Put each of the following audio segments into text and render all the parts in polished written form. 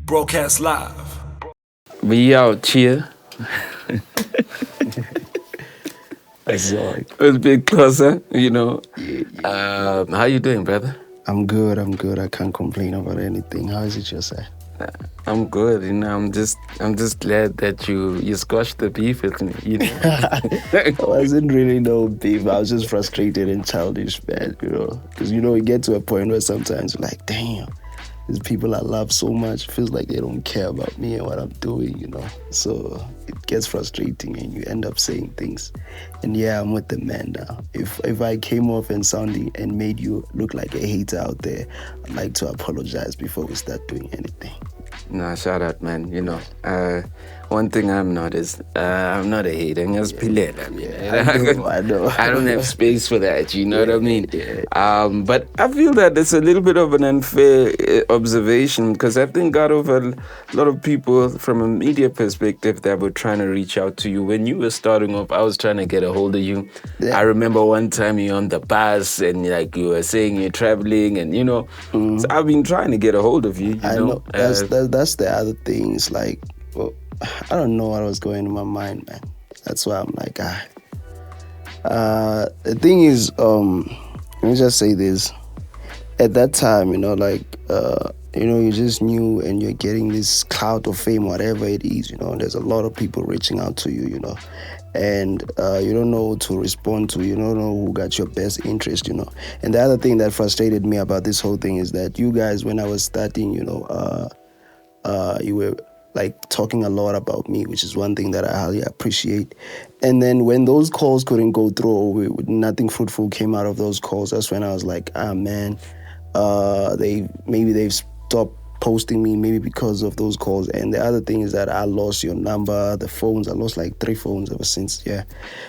Broadcast live. We out here. I saw it. It's a bit closer, you know. Yeah. How you doing, brother? I'm good. I can't complain about anything. How is it yourself? I'm good, you know. I'm just glad that you squashed the beef with me, you know. I wasn't really no beef. I was just frustrated and childish, man, you know. Because, you know, you get to a point where sometimes you're like, damn, these people I love so much, feels like they don't care about me and what I'm doing, you know. So it gets frustrating and you end up saying things. And yeah, I'm with the man now. If I came off and sounding and made you look like a hater out there, I'd like to apologize before we start doing anything. Nah, shout out, man. You know, one thing I'm not is I'm not a hater. I'm just pillar. I know. I don't have space for that. You know what I mean? Yeah. But I feel that it's a little bit of an unfair observation because I think out of a lot of people from a media perspective that were trying to reach out to you when you were starting off. I was trying to get a hold of you. Yeah. I remember one time you're on the bus and like you were saying you're traveling and you know. So I've been trying to get a hold of you. I know. That's the other thing. It's like, well, I don't know what was going in my mind, man. That's why I'm like, the thing is, let me just say this. At that time, you know, like, you know, you just new and you're getting this clout of fame, whatever it is, you know, and there's a lot of people reaching out to you, you know, and you don't know who to respond to, you don't know who got your best interest, you know. And the other thing that frustrated me about this whole thing is that you guys, when I was starting, you know, you were like talking a lot about me, which is one thing that I highly appreciate. And then when those calls couldn't go through, or nothing fruitful came out of those calls, that's when I was like, man, they've stopped posting me maybe because of those calls. And the other thing is that I lost your number, the phones. I lost like 3 phones ever since. Yeah.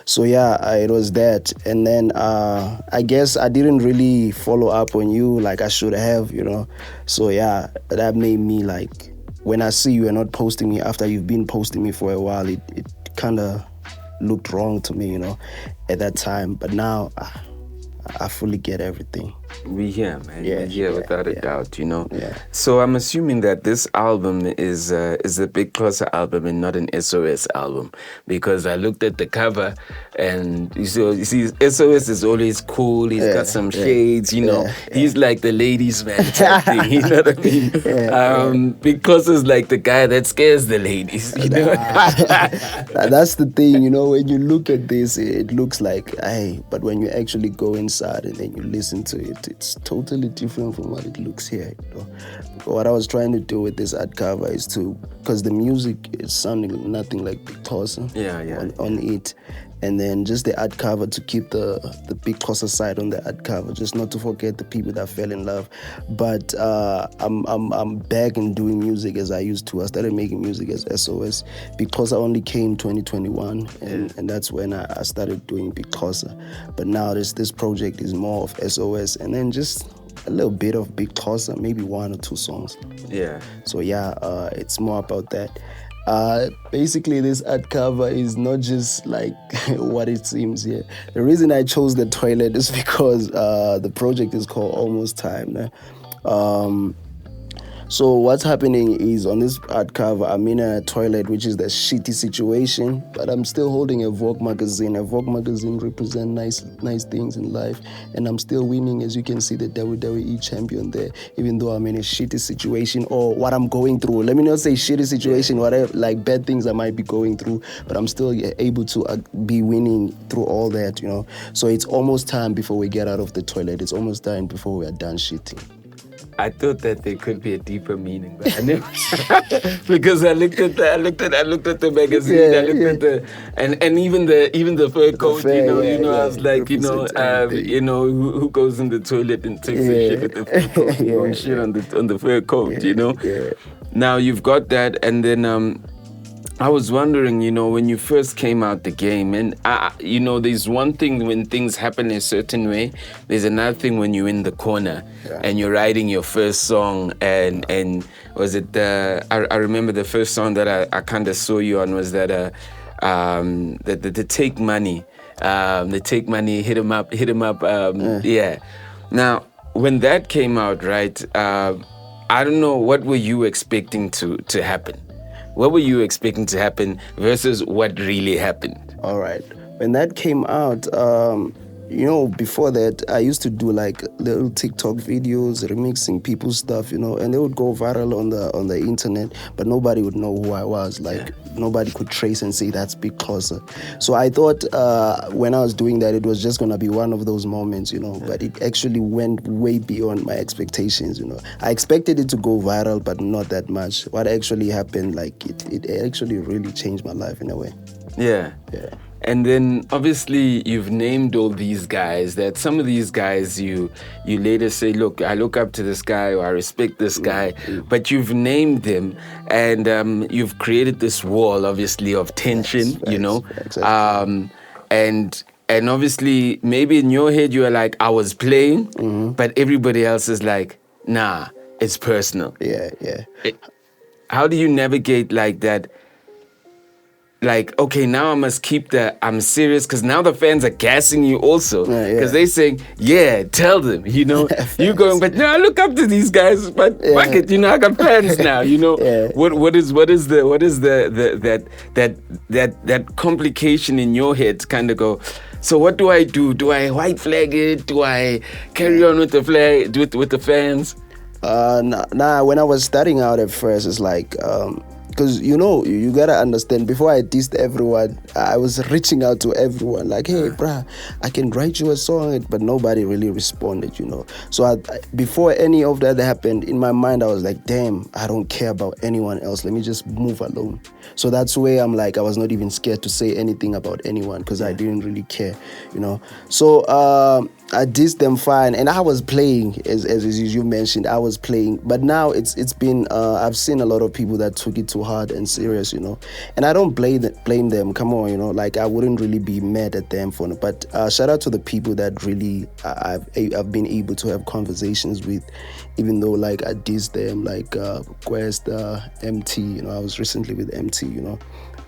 So yeah, it was that. And then I guess I didn't really follow up on you like I should have, you know. So yeah, that made me like, when I see you are not posting me after you've been posting me for a while, it kind of looked wrong to me, you know, at that time. But now I fully get everything. We here, man. Yeah, without a doubt, you know. Yeah. So I'm assuming that this album is a Big Xhosa album and not an SOS album, because I looked at the cover and you see SOS is always cool. He's got some shades, you know. He's like the ladies' man type thing, you know what I mean? Big Xhosa is like the guy that scares the ladies, you know. That's the thing, you know. When you look at this, it looks like, hey, but when you actually go inside and then you listen to it, it's totally different from what it looks here. You know? What I was trying to do with this art cover is because the music is sounding nothing like Big Xhosa on it. And then just the art cover to keep the Big Xhosa side on the art cover, just not to forget the people that fell in love. But I'm back and doing music as I used to. I started making music as SOS. Big Xhosa only came 2021, and that's when I started doing Big Xhosa. But now this project is more of SOS, and then just a little bit of Big Xhosa, maybe 1 or 2 songs. Yeah. So yeah, it's more about that. Basically, this art cover is not just like what it seems here. The reason I chose the toilet is because the project is called Almost Time. So what's happening is on this art cover, I'm in a toilet, which is the shitty situation, but I'm still holding a Vogue magazine. A Vogue magazine represents nice things in life, and I'm still winning, as you can see, the WWE champion there, even though I'm in a shitty situation or what I'm going through. Let me not say shitty situation, whatever, like bad things I might be going through, but I'm still able to be winning through all that, you know. So it's almost time before we get out of the toilet. It's almost time before we are done shitting. I thought that there could be a deeper meaning, but I never because I looked at the magazine, I looked at the and even the fur coat, I was like, who goes in the toilet and takes a shit at the fur coat, and shit on the fur coat, you know. Yeah. Now you've got that, and then I was wondering, you know, when you first came out the game, and there's one thing when things happen a certain way. There's another thing when you're in the corner and you're writing your first song. And was it I remember the first song that I kind of saw you on was that the Take Money, the Take Money, hit 'em up. Yeah. Now when that came out, right? I don't know, what were you expecting to happen? What were you expecting to happen versus what really happened? All right. When that came out, before that, I used to do like little TikTok videos, remixing people's stuff, and they would go viral on the internet, but nobody would know who I was. Like nobody could trace and say that's Big Xhosa. So I thought when I was doing that, it was just gonna be one of those moments, But it actually went way beyond my expectations. I expected it to go viral, but not that much. What actually happened, like it actually really changed my life in a way. Yeah. Yeah. And then obviously you've named all these guys that some of these guys you later say, look, I look up to this guy or I respect this guy, but you've named them and you've created this wall obviously of tension, Exactly. And obviously maybe in your head you are like, I was playing, but everybody else is like, nah, it's personal. Yeah. How do you navigate like that? Like, okay, now I must keep I'm serious, because now the fans are gassing you also. Because they're saying, yeah, tell them, you going, but no, I look up to these guys, but fuck it, I got fans now, What is that complication in your head to kind of go, so what do I do? Do I white flag it? Do I carry on with the flag, with the fans? Nah, when I was starting out at first, it's like, because you gotta understand, before I dissed everyone, I was reaching out to everyone like, hey bruh, I can write you a song, but nobody really responded. So before any of that happened, in my mind I was like, damn, I don't care about anyone else, let me just move alone. So that's where I'm like, I was not even scared to say anything about anyone, because I didn't really care. So I dissed them fine, and I was playing, as you mentioned, I was playing. But now it's been, I've seen a lot of people that took it too hard and serious, and I don't blame them. Come on, like I wouldn't really be mad at them for it. But shout out to the people that really I've been able to have conversations with, even though like I dissed them, like Quest, MT. I was recently with MT,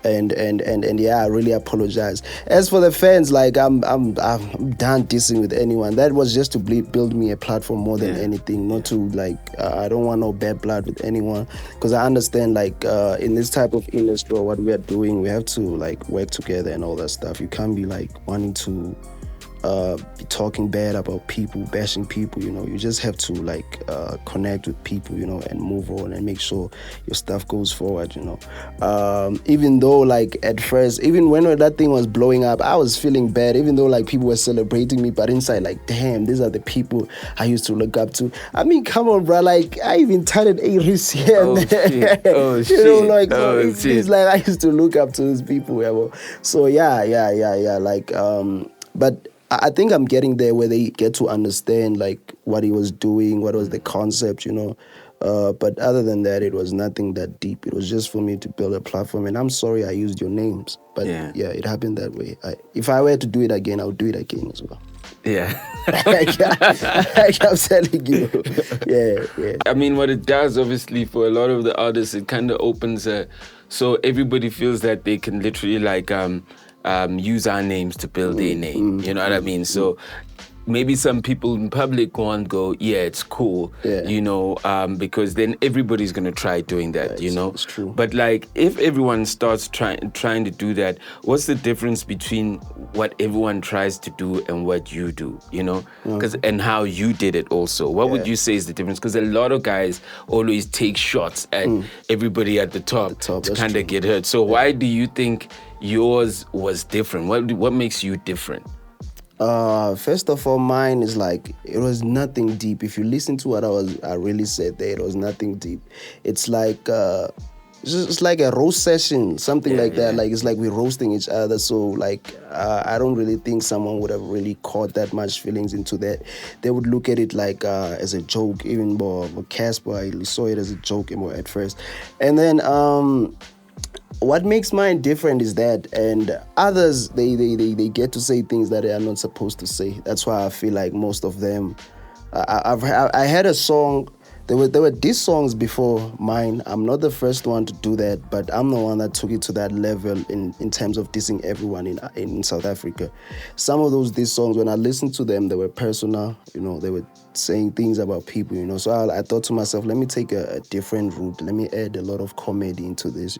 and yeah, I really apologize. As for the fans, like I'm done dissing with anyone. That was just to build me a platform more than anything, not to like I don't want no bad blood with anyone, because I understand like in this type of industry, what we are doing, we have to like work together and all that stuff. You can't be like wanting to be talking bad about people, bashing people. You just have to like connect with people, and move on and make sure your stuff goes forward. Even though like at first, even when that thing was blowing up, I was feeling bad, even though like people were celebrating me, but inside like, damn, these are the people I used to look up to. I mean, come on, bro, like I even touted A-Reece here and there. It's like I used to look up to these people. So yeah, like but I think I'm getting there where they get to understand like what he was doing, what was the concept, but other than that, it was nothing that deep. It was just for me to build a platform, and I'm sorry I used your names, but yeah it happened that way. If I were to do it again, I would do it again as well. Yeah. I'm telling you. Yeah. I mean, what it does, obviously, for a lot of the artists, it kind of opens so everybody feels that they can literally like use our names to build their name. You know what I mean? So maybe some people in public won't go, yeah, it's cool, because then everybody's going to try doing that, It's true. But like, if everyone starts trying to do that, what's the difference between what everyone tries to do and what you do, and how you did it also? What would you say is the difference? Because a lot of guys always take shots at everybody at the top to kind of get hurt. So why do you think yours was different? What makes you different? First of all, mine is like, it was nothing deep. If you listen to what I really said there, it was nothing deep. It's like it's like a roast session, something like that. Like it's like we're roasting each other. So like I don't really think someone would have really caught that much feelings into that. They would look at it like as a joke. Even more Casper, I saw it as a joke more at first, and then what makes mine different is that, and others, they get to say things that they are not supposed to say. That's why I feel like most of them, I had a song There were these songs before mine. I'm not the first one to do that, but I'm the one that took it to that level in terms of dissing everyone in South Africa. Some of these songs, when I listened to them, they were personal. They were saying things about people. So I thought to myself, let me take a different route. Let me add a lot of comedy into this.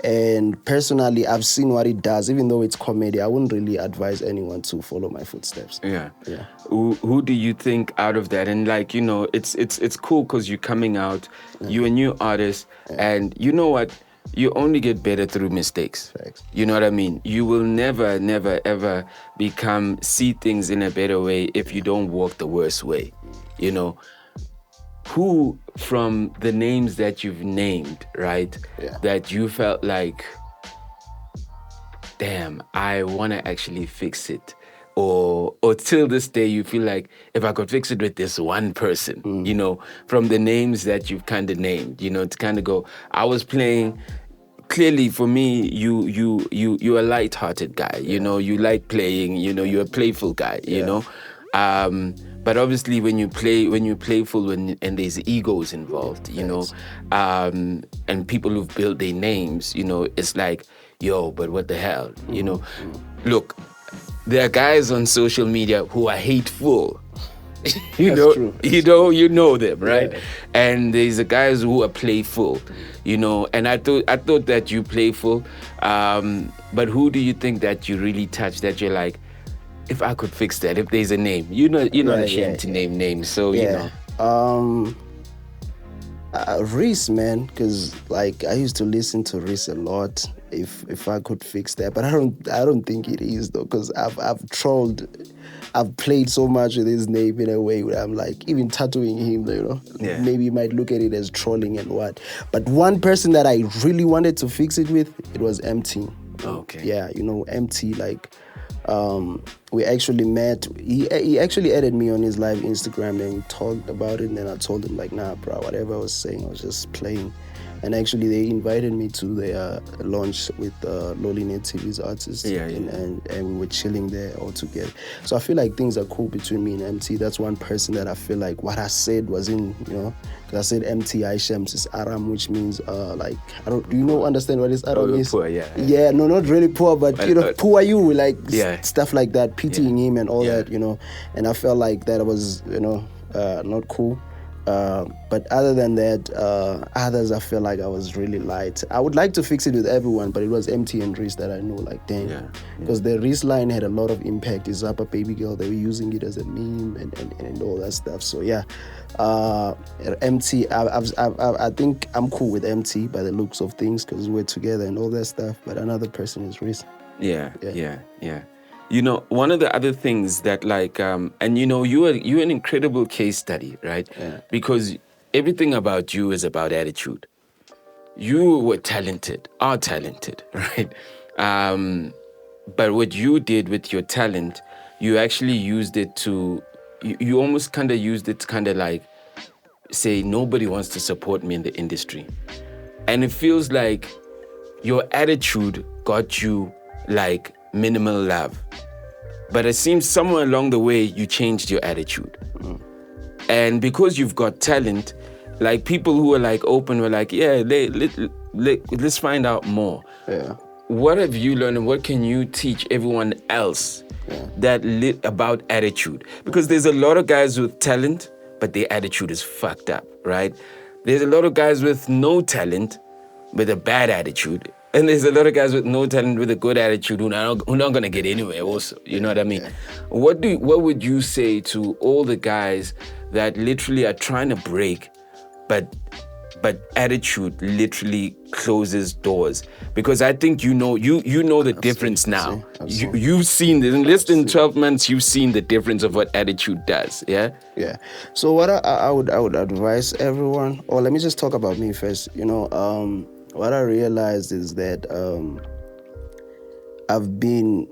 And personally, I've seen what it does. Even though it's comedy, I wouldn't really advise anyone to follow my footsteps. Yeah. Yeah. Who do you think out of that? And like, it's cool because you're coming out, you're a new artist, and you know what? You only get better through mistakes. Facts. You know what I mean? You will never, never, ever see things in a better way if you don't walk the worst way. Who from the names that you've named, right? Yeah. That you felt like, damn, I want to actually fix it. Or till this day, you feel like if I could fix it with this one person, from the names that you've kind of named, to kind of go, I was playing. Clearly, for me, you're a light-hearted guy. You like playing. You're a playful guy. But obviously, when you're playful, and there's egos involved, and people who've built their names, it's like, yo, but what the hell, Look. There are guys on social media who are hateful. True. You know them, right? Yeah. And there's the guys who are playful, And I thought that you playful, but who do you think that you really touch that you're like, if I could fix that, if there's a name, you're not ashamed to name names, so Reece, man, because like I used to listen to Reece a lot. If I could fix that, but I don't think it is though, because I've trolled, I've played so much with his name in a way where I'm like even tattooing him, maybe you might look at it as trolling and what. But one person that I really wanted to fix it with, it was MT. Okay. Yeah, MT, like. We actually met. He actually added me on his live Instagram and we talked about it. And then I told him like, nah, bro, whatever I was saying, I was just playing. And actually, they invited me to their launch with Lolinet TV's artists. And we were chilling there all together. So I feel like things are cool between me and MT. That's one person that I feel like what I said was in, because I said MT Aishams is Aram, which means like, do you understand what is Aram is? Poor, yeah. Yeah, no, not really poor, but poor you, like stuff like that, pitying him and all that, And I felt like that was, not cool. But other than that, others I feel like I was really light. I would like to fix it with everyone, but it was MT and Reece that I know, like, damn. Because the Reece line had a lot of impact. His Zappa Baby Girl, they were using it as a meme and all that stuff. So yeah, MT, I think I'm cool with MT by the looks of things because we're together and all that stuff. But another person is Reece. Yeah. One of the other things that like, and you're an incredible case study, right? Yeah. Because everything about you is about attitude. You were talented, are talented, right? But what you did with your talent, you actually used it to, you almost kind of used it to kind of like say, nobody wants to support me in the industry. And it feels like your attitude got you like minimal love. But it seems somewhere along the way, you changed your attitude. And because you've got talent, like people who are like open were like, yeah, let's find out more. Yeah. What have you learned and what can you teach everyone else about attitude? Because there's a lot of guys with talent, but their attitude is fucked up, right? There's a lot of guys with no talent, with a bad attitude. And there's a lot of guys with no talent with a good attitude who are not going to get anywhere also. You know what I mean? Yeah. What would you say to all the guys that literally are trying to break, but attitude literally closes doors? Because I think you know the difference now. You've seen this. In less than 12 months, you've seen the difference of what attitude does, yeah? Yeah. So what I would advise everyone, or let me just talk about me first, what I realized is that I've been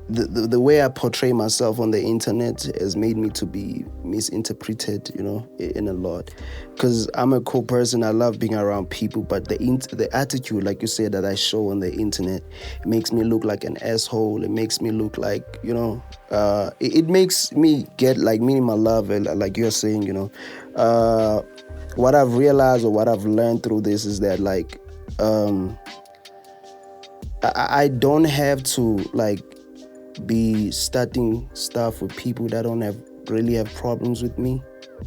the way I portray myself on the internet has made me to be misinterpreted, in a lot. Because I'm a cool person, I love being around people, but the attitude, like you said, that I show on the internet, it makes me look like an asshole. It makes me look like, it makes me get like minimal love, like you're saying, what I've realized or what I've learned through this is that like I don't have to like be starting stuff with people that don't really have problems with me,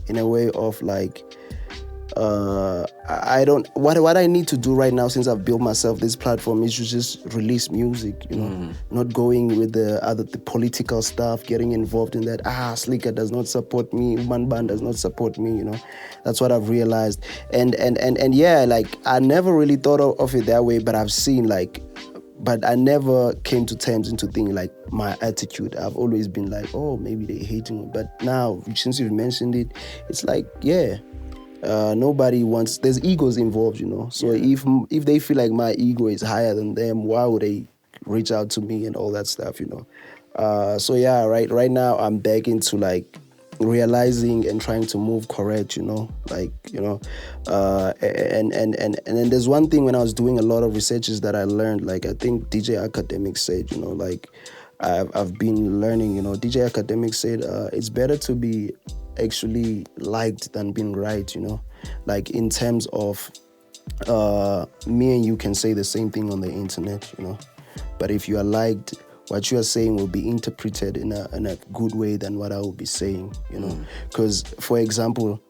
in a way of like I don't what I need to do right now, since I've built myself this platform, is to just release music, not going with the political stuff, getting involved in that. Slikour does not support me, Man Band does not support me, that's what I've realized. And yeah, like I never really thought of it that way, but I've seen like, but I never came to terms into thinking like my attitude. I've always been like, oh, maybe they're hating me. But now, since you've mentioned it, it's like, yeah, nobody wants, there's egos involved, So if they feel like my ego is higher than them, why would they reach out to me and all that stuff, So yeah, right now I'm back into like realizing and trying to move correct, and then there's one thing when I was doing a lot of researches that I learned, like I think DJ Academic said, like I've been learning, DJ Academic said it's better to be actually liked than being right, like in terms of me and you can say the same thing on the internet, but if you are liked, what you are saying will be interpreted in a good way than what I will be saying, Because, for example,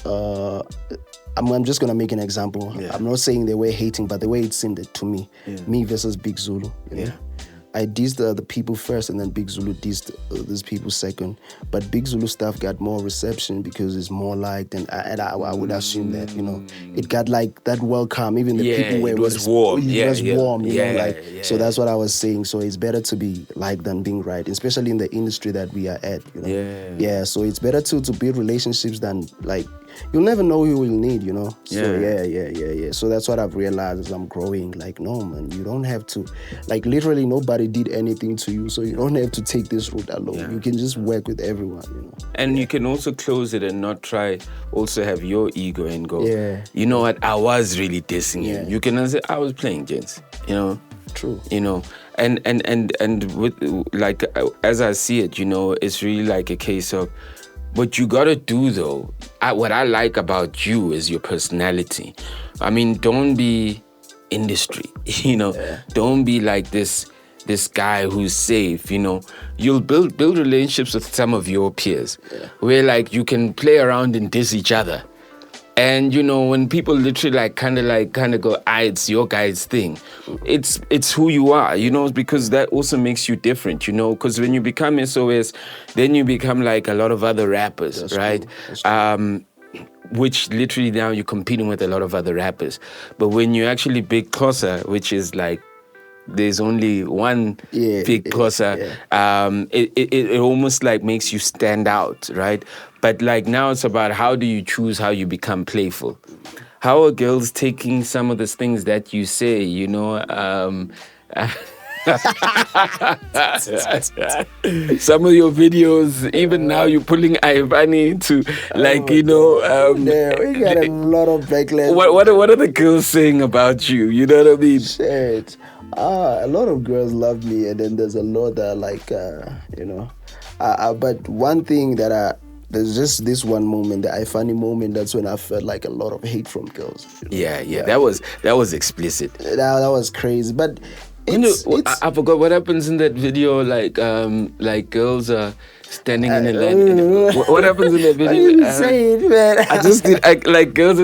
I'm just going to make an example. Yeah. I'm not saying they were hating, but the way it seemed to me, me versus Big Zulu, I dissed the people first, and then Big Zulu dissed these people second. But Big Zulu stuff got more reception because it's more liked, and I would assume that, it got like that welcome. Even the people where it was warm. It was warm, So that's what I was saying. So it's better to be liked than being right, especially in the industry that we are at, Yeah, so it's better to build relationships than like, you'll never know who you'll need, So yeah. So that's what I've realized as I'm growing. Like, no, man, you don't have to, like, literally nobody did anything to you, so you don't have to take this route alone. Yeah. You can just work with everyone, And you can also close it and not try also have your ego and go, you know what, I was really dissing you. You can say, I was playing gents, True. And with, like, as I see it, it's really like a case of, what you gotta do though, what I like about you is your personality. I mean, don't be industry, Don't be like this guy who's safe, You'll build relationships with some of your peers where like you can play around and diss each other. And when people literally kind of go, it's your guy's thing. It's who you are, because that also makes you different, because when you become SOS, then you become like a lot of other rappers. That's right? True. Which literally now you're competing with a lot of other rappers. But when you actually Big Xhosa, which is like, there's only one Big Xhosa, it almost like makes you stand out, right? But like now it's about how do you choose how you become playful? How are girls taking some of the things that you say, some of your videos, even now you're pulling Ivani into like, we got a lot of backlash. What are the girls saying about you? You know what I mean? Shit. A lot of girls love me, and then there's a lot that like, but one thing that there's just this one moment, the funny moment. That's when I felt like a lot of hate from girls. Yeah. That was explicit. That was crazy, but. I forgot what happens in that video. Like girls are standing in a line. What happens in that video? I didn't say it, man. Girls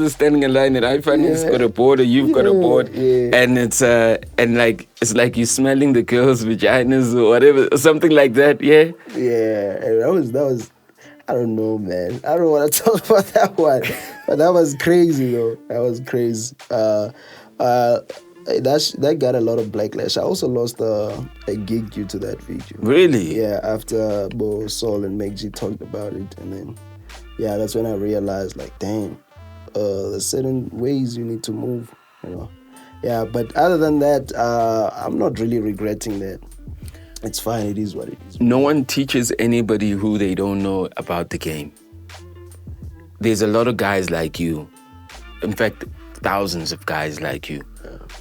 are standing in line, and I find it's got a board, or you've got a board, and it's it's like you're smelling the girls' vaginas or whatever, something like that. Yeah. Yeah, that was. I don't know, man. I don't want to talk about that one, but that was crazy, though. That was crazy. That got a lot of backlash. I also lost a gig due to that video. Really? Yeah, after Bo, Sol, and Meg G talked about it, and then that's when I realized, like, damn, there's certain ways you need to move, Yeah, but other than that, I'm not really regretting that. It's fine. It is what it is. No one teaches anybody who they don't know about the game. There's a lot of guys like you. In fact, thousands of guys like you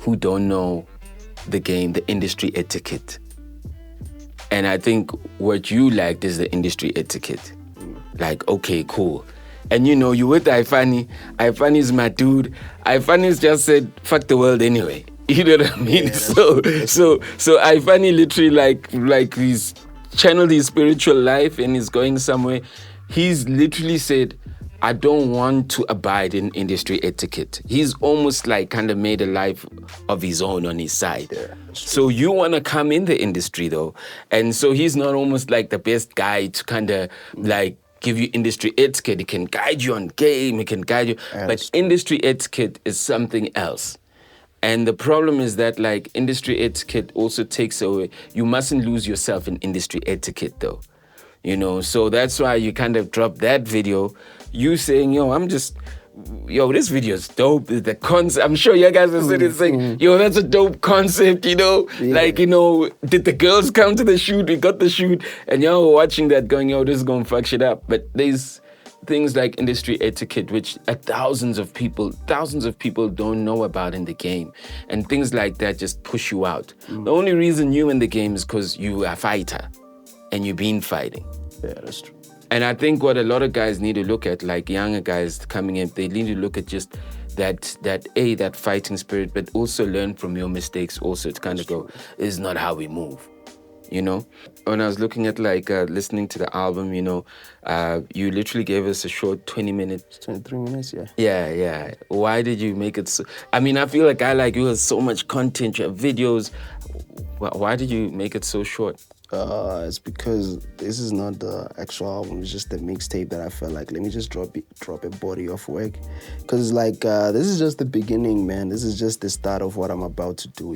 who don't know the game, the industry etiquette. And I think what you lacked is the industry etiquette. Like, okay, cool. And you know, you with Ifani. Ifani's my dude. Ifani's just said, fuck the world anyway. You know what I mean? Yeah, so Ifani literally like he's channeled his spiritual life and he's going somewhere. He's literally said, I don't want to abide in industry etiquette. He's almost like kind of made a life of his own on his side. Yeah, so you want to come in the industry though. And so he's not almost like the best guy to kind of like give you industry etiquette. He can guide you on game, he can guide you. But industry etiquette is something else. And the problem is that like industry etiquette also takes away, you mustn't lose yourself in industry etiquette though. You know, so that's why you kind of drop that video. You saying, this video is dope. The concept, I'm sure you guys are sitting saying, that's a dope concept, Yeah. Like, did the girls come to the shoot? We got the shoot. And y'all were watching that going, this is going to fuck shit up. But there's things like industry etiquette, which thousands of people don't know about in the game. And things like that just push you out. The only reason you're in the game is because you are a fighter. And you've been fighting. Yeah, that's true. And I think what a lot of guys need to look at, like younger guys coming in, they need to look at just that fighting spirit, but also learn from your mistakes also to kind of go, this is not how we move, When I was looking at listening to the album, you literally gave us a short 20 minutes. 23 minutes, yeah. Yeah. Why did you make it so? I mean, I feel like you have so much content, you have videos. Why did you make it so short? It's because this is not the actual album. It's just the mixtape that I felt like, let me just drop a body of work. Because this is just the beginning, man. This is just the start of what I'm about to do,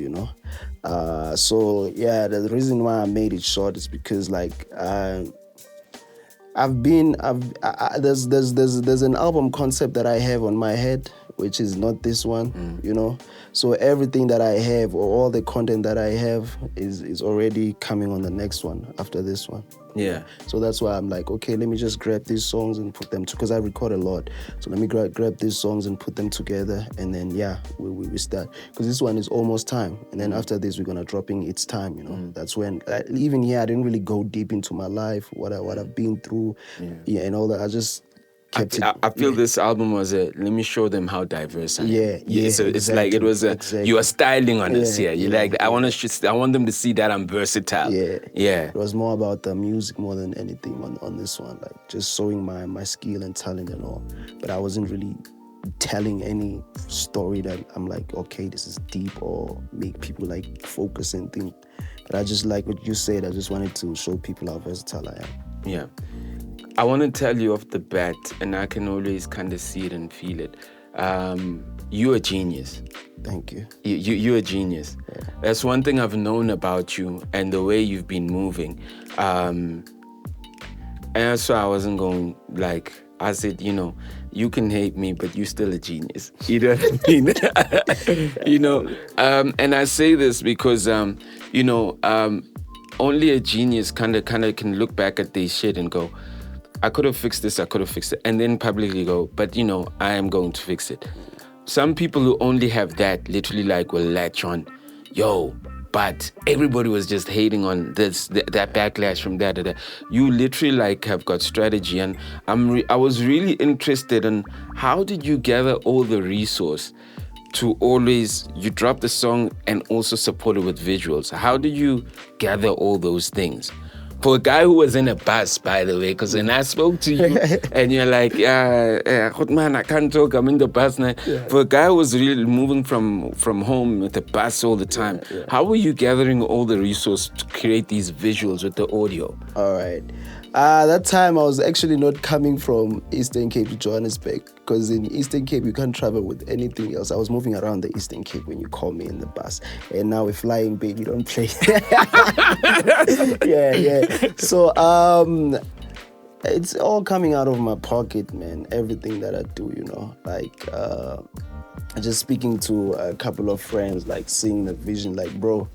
So yeah, the reason why I made it short is because there's an album concept that I have on my head, which is not this one, So everything that I have, or all the content that I have, is already coming on the next one after this one. Yeah. So that's why I'm like, okay, let me just grab these songs and put them because I record a lot. So let me grab these songs and put them together, and then we start. Because this one is almost time, and then after this we're gonna drop in It's Time. That's when even here I didn't really go deep into my life, what I've been through, and all that. I just kept it. I feel this album was let me show them how diverse I am. Yeah. So it's like it was you are styling on us here. You I want them to see that I'm versatile. Yeah. It was more about the music more than anything on this one, like just showing my skill and talent and all. But I wasn't really telling any story that I'm like, okay, this is deep or make people like focus and think. But I just like what you said. I just wanted to show people how versatile I am. Yeah. I want to tell you off the bat, and I can always kind of see it and feel it. You're a genius. Thank you. You're a genius. Yeah. That's one thing I've known about you and the way you've been moving. And that's why I wasn't going I said, you can hate me, but you're still a genius. You know what I mean? And I say this because, only a genius kind of can look back at this shit and go, I could have fixed this, and then publicly go, but I am going to fix it. Some people who only have that literally will latch on, but everybody was just hating on this, that backlash from that. You literally have got strategy, and I was really interested in how did you gather all the resource to always, you drop the song and also support it with visuals. How did you gather all those things? For a guy who was in a bus, by the way, because when I spoke to you and you're like, man, I can't talk, I'm in the bus now. Yeah. For a guy who was really moving from home with the bus all the time, how were you gathering all the resources to create these visuals with the audio? All right. That time I was actually not coming from Eastern Cape to Johannesburg, because in Eastern Cape you can't travel with anything else. I was moving around the Eastern Cape when you call me in the bus, and now we're flying, baby, don't play. Yeah. So it's all coming out of my pocket, man. Everything that I do, just speaking to a couple of friends, like seeing the vision, like, bro,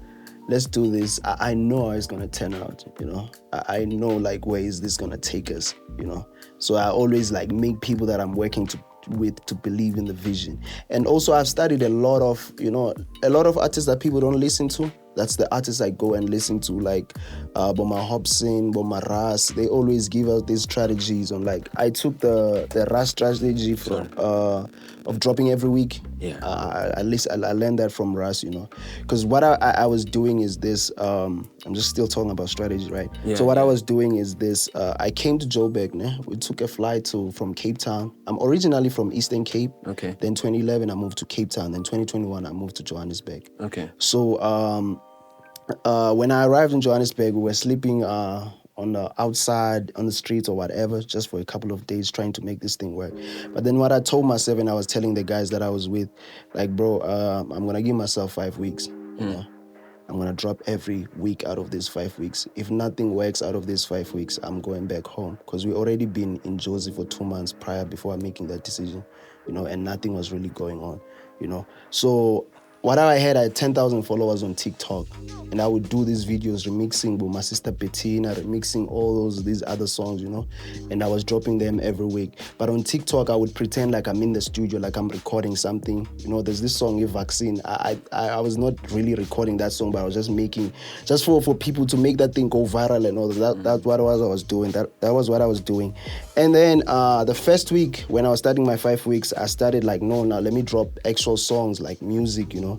let's do this. I know how it's gonna turn out, you know. I know like where is this gonna take us, you know. So I always like make people that I'm working with to believe in the vision. And also I've studied a lot of, you know, a lot of artists that people don't listen to. That's the artists I go and listen to, like Boma Hobson, Boma Ras. They always give us these strategies on like I took the Ras strategy from of dropping every week. Yeah. At least I learned that from Ras, you know, because what I was doing is this. I'm just still talking about strategy, right? Yeah, so what I yeah. was doing is this. I came to Joburg. Ne? We took a flight from Cape Town. I'm originally from Eastern Cape. Okay. Then 2011 I moved to Cape Town. Then 2021 I moved to Johannesburg. Okay. So when I arrived in Johannesburg, we were sleeping on the outside, on the streets or whatever, just for a couple of days trying to make this thing work. But then what I told myself, and I was telling the guys that I was with, like, bro, I'm going to give myself 5 weeks, you know. I'm going to drop every week out of these 5 weeks. If nothing works out of these 5 weeks, I'm going back home. Because we already been in Josie for 2 months prior before making that decision, you know, and nothing was really going on, you know. So what I had 10,000 followers on TikTok, and I would do these videos remixing with my sister Bettina, remixing all these other songs, you know, and I was dropping them every week. But on TikTok, I would pretend like I'm in the studio, like I'm recording something. You know, there's this song, A Vaccine. I was not really recording that song, but I was just making, just for people to make that thing go viral and all that. That's what I was doing. That was what I was doing. And then the first week, when I was starting my 5 weeks, I started like, no, now let me drop actual songs, like music, you know,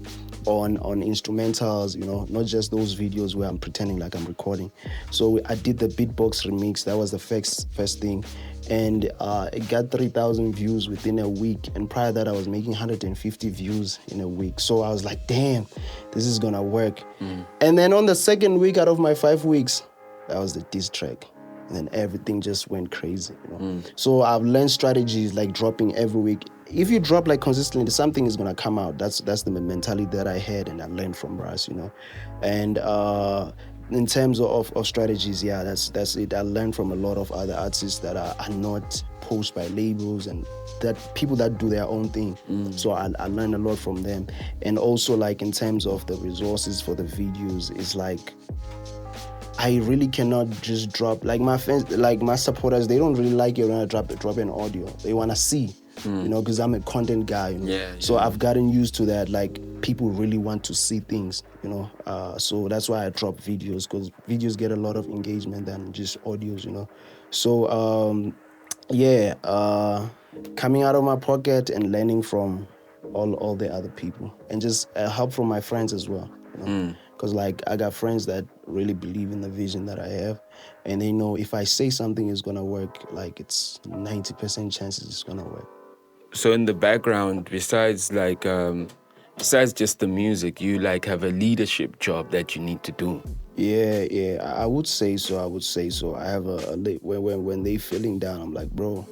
on instrumentals, you know, not just those videos where I'm pretending like I'm recording. So I did the beatbox remix. That was the first thing. And it got 3,000 views within a week. And prior to that, I was making 150 views in a week. So I was like, damn, this is gonna work. And then on the second week out of my 5 weeks, that was the diss track. And then everything just went crazy, you know. So I've learned strategies like dropping every week. If you drop like consistently, something is gonna come out. That's the mentality that I had and I learned from Ras, you know. And in terms of strategies, yeah, that's it. I learned from a lot of other artists that are not pushed by labels and that people that do their own thing. So I learned a lot from them. And also like in terms of the resources for the videos, it's like I really cannot just drop, like my fans, like my supporters, they don't really like it when I drop an audio. They want to see, you know, because I'm a content guy, you know? Yeah, So yeah. I've gotten used to that, like people really want to see things, you know. So that's why I drop videos, because videos get a lot of engagement than just audios, you know. So yeah, coming out of my pocket and learning from all the other people and just help from my friends as well, you know. Because like I got friends that really believe in the vision that I have, and they know if I say something is gonna work, like it's 90% chances it's gonna work. So in the background, besides just the music, you like have a leadership job that you need to do. Yeah, I would say so. I have when they feeling down, I'm like, bro,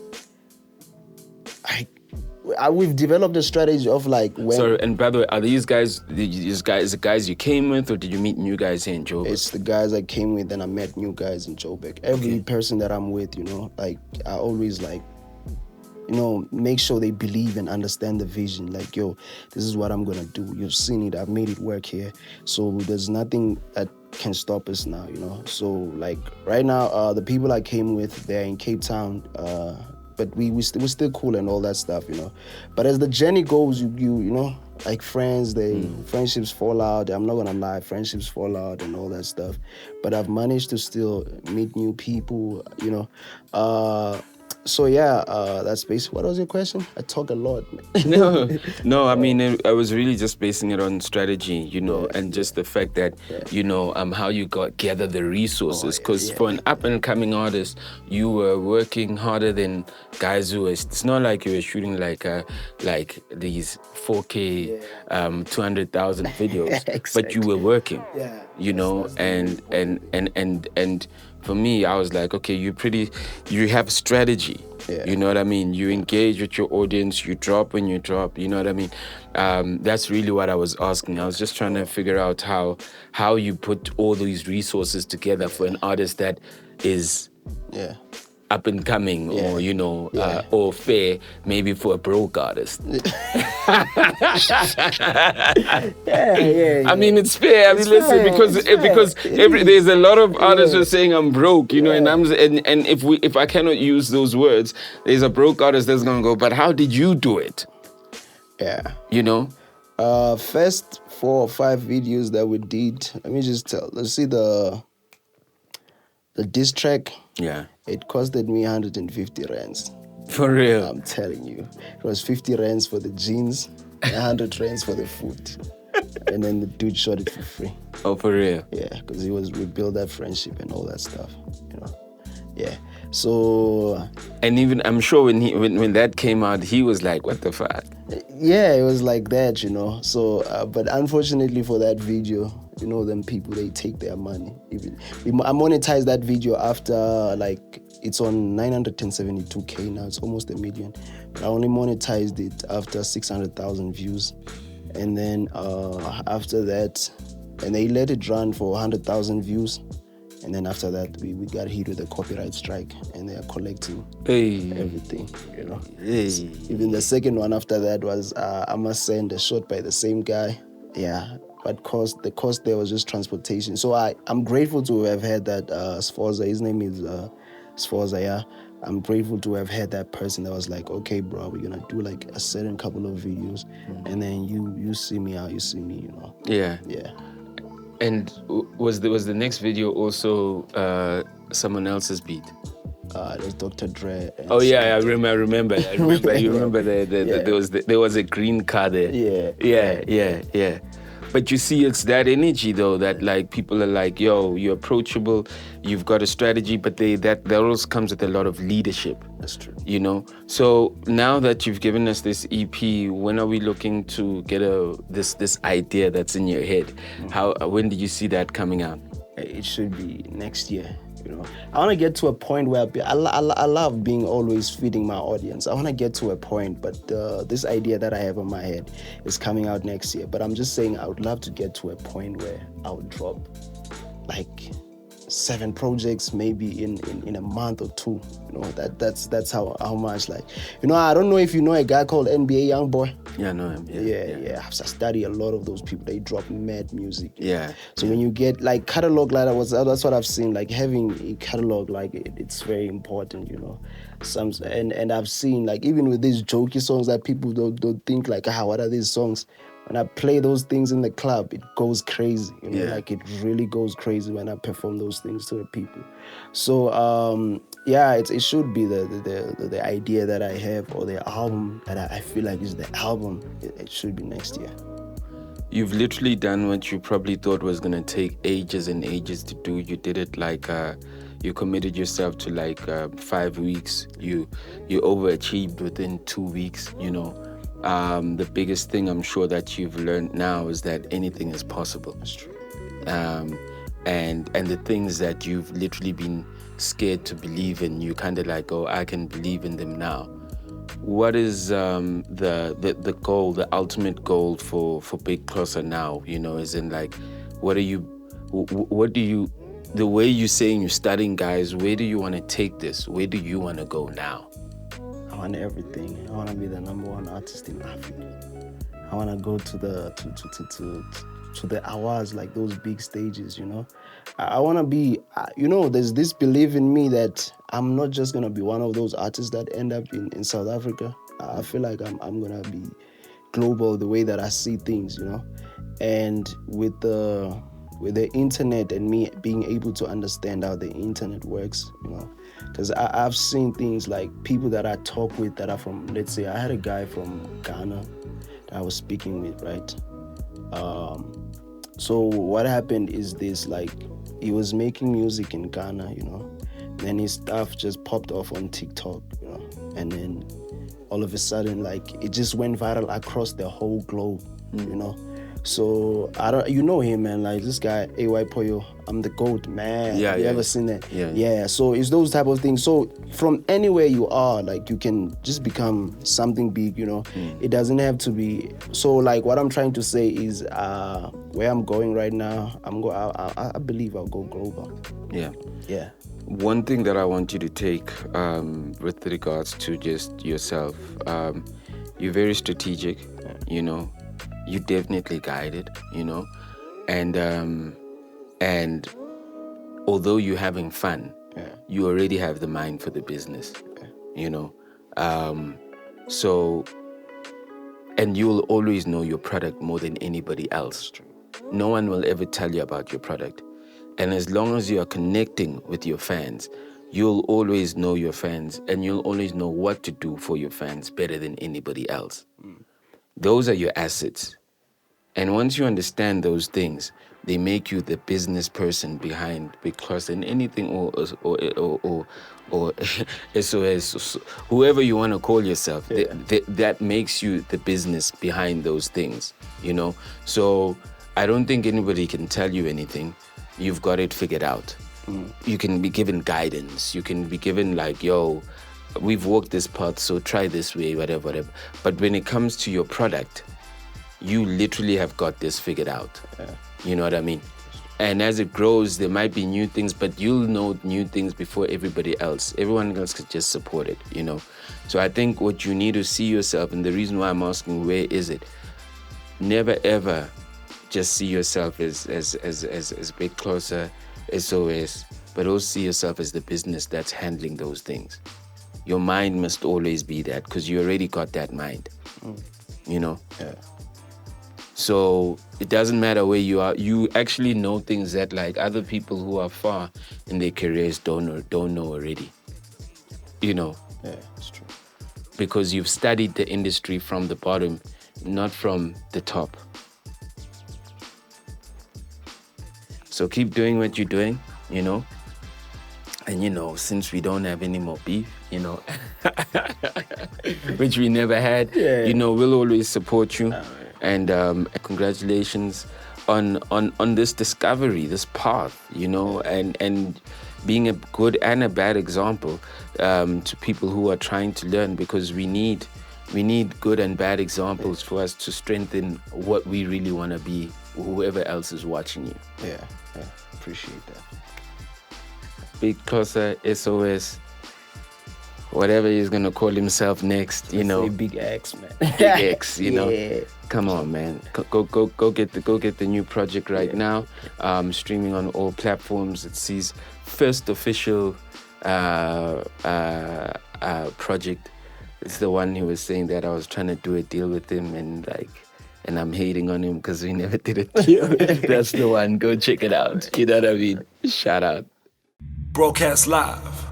we've developed a strategy of like when So, and by the way, are these guys the guys you came with, or did you meet new guys here in Joburg? it's the guys I came with, and I met new guys in Joburg. Every person that I'm with, you know, like I always like, you know, make sure they believe and understand the vision. Like, yo, this is what I'm gonna do. You've seen it. I've made it work here. So there's nothing that can stop us now, you know. So like right now, the people I came with, they're in Cape Town. But we're still cool and all that stuff, you know. But as the journey goes, you know, like friends, friendships fall out. I'm not gonna lie, friendships fall out and all that stuff. But I've managed to still meet new people, you know. So yeah, that's basically. What was your question? I talk a lot. No. I mean, I was really just basing it on strategy, you know, and just the fact that, you know, how you gather the resources. Because for an up and coming artist, you were working harder than guys who it's not like you were shooting like these 4K, 200,000 videos, but you were working, you know, and for me, I was like, okay, you have strategy. You know what I mean? You engage with your audience, you drop when you drop, you know what I mean? That's really what I was asking. I was just trying to figure out how you put all these resources together for an artist that is up and coming, Yeah. or Yeah. or fair maybe for a broke artist. Yeah. I mean, it's fair. I mean, listen, because there's a lot of artists who are saying I'm broke, and if I cannot use those words, there's a broke artist that's gonna go, but how did you do it? Yeah. First 4 or 5 videos that we did. Let me just tell. Let's see the diss track. Yeah. It costed me 150 rands. For real. I'm telling you. It was 50 rands for the jeans, 100 rands for the food. And then the dude shot it for free. Oh, for real? Yeah, because we built that friendship and all that stuff, Yeah. So. And even I'm sure when that came out, he was like, "What the fuck?" Yeah, it was like that, So, but unfortunately for that video, them people, they take their money. I monetized that video after, like, it's on 972K now. It's almost 1 million. But I only monetized it after 600,000 views. And then after that, and they let it run for 100,000 views. And then after that, we got hit with a copyright strike, and they are collecting everything, Hey. Even the second one after that was I Must Send, a shot by the same guy. Yeah, but the cost there was just transportation. So I'm grateful to have had that Sforza. His name is Sforza, yeah. I'm grateful to have had that person that was like, okay, bro, we're gonna do like a certain couple of videos, and then you see me out, you see me, Yeah. Yeah. And was the next video also someone else's beat? It was Dr. Dre. Oh yeah, I remember. You remember there was a green car there. Yeah. But you see, it's that energy though that like people are like, yo, you're approachable, you've got a strategy, but that also comes with a lot of leadership. That's true. So now that you've given us this EP, when are we looking to get this idea that's in your head? When did you see that coming out? It should be next year. I want to get to a point where I love being always feeding my audience. I want to get to a point, but this idea that I have in my head is coming out next year. But I'm just saying I would love to get to a point where I would drop like 7 projects maybe in a month or 2. That's how much, like, I don't know if you know a guy called NBA Youngboy. Yeah, I know him. Yeah. I study a lot of those people. They drop mad music. Yeah. So when you get like catalog, like that's what I've seen. Like having a catalog, like it's very important. And I've seen, like, even with these jokey songs that people don't think like, what are these songs? When I play those things in the club, it goes crazy. Like it really goes crazy when I perform those things to the people. So it should be the idea that I have, or the album that I feel like is the album. It should be next year. You've literally done what you probably thought was gonna take ages and ages to do. You did it like you committed yourself to like 5 weeks. You overachieved within 2 weeks. The biggest thing I'm sure that you've learned now is that anything is possible. That's true. And the things that you've literally been scared to believe in, you kind of like, oh, I can believe in them now. What is the goal, the ultimate goal for Big Xhosa now? As in like, what do you, the way you're saying you're studying, guys, where do you want to take this? Where do you want to go now? I want everything. I want to be the #1 artist in Africa. I want to go to the awards, like those big stages, I want to be, there's this belief in me that I'm not just going to be one of those artists that end up in South Africa. I feel like I'm going to be global the way that I see things, And with the internet and me being able to understand how the internet works, because I've seen things like people that I talk with that are from, let's say, I had a guy from Ghana that I was speaking with, right? So what happened is this, like, he was making music in Ghana, then his stuff just popped off on TikTok, and then all of a sudden, like, it just went viral across the whole globe, So I don't, you know him, man. Like this guy, AY Poyo, I'm the GOAT, man. Yeah, Have you yeah. ever seen that? Yeah. So it's those type of things. So from anywhere you are, like you can just become something big, you know. It doesn't have to be. So like what I'm trying to say is, where I'm going right now, I believe I'll go global. Yeah. Yeah. One thing that I want you to take with regards to just yourself, you're very strategic, you know, you definitely guided, you know, and although you're having fun, you already have the mind for the business, you know, so, and you'll always know your product more than anybody else. No one will ever tell you about your product. And as long as you are connecting with your fans, you'll always know your fans and you'll always know what to do for your fans better than anybody else. Those are your assets. And once you understand those things, they make you the business person behind Big Xhosa and anything or SOS, whoever you want to call yourself. That makes you the business behind those things, you know? So I don't think anybody can tell you anything. You've got it figured out. You can be given guidance. You can be given like, yo, we've walked this path, so try this way, whatever. But when it comes to your product, you literally have got this figured out. You know what I mean? And as it grows, there might be new things, but you'll know new things before everybody else. Everyone else could just support it, you know? So I think what you need to see yourself, and the reason why I'm asking, where is it? Never ever just see yourself as Big Xhosa, SOS, but also see yourself as the business that's handling those things. Your mind must always be that, because you already got that mind, you know? So it doesn't matter where you are. You actually know things that like other people who are far in their careers don't know already. You know? Yeah, it's true. Because you've studied the industry from the bottom, not from the top. So keep doing what you're doing, you know? And, you know, since we don't have any more beef, you know, which we never had, you know, we'll always support you. And congratulations on this discovery, this path, you know, and being a good and a bad example to people who are trying to learn, because we need good and bad examples for us to strengthen what we really want to be, whoever else is watching you. Yeah, appreciate that. Big Xhosa, SOS, whatever he's gonna call himself next, you know. Say Big X, man. Big X, you know. Come on, man. Go get the new project right now. Streaming on all platforms. It's his first official project. It's the one he was saying that I was trying to do a deal with him and I'm hating on him because we never did a deal. That's the one. Go check it out. You know what I mean? Shout out. Broadcast live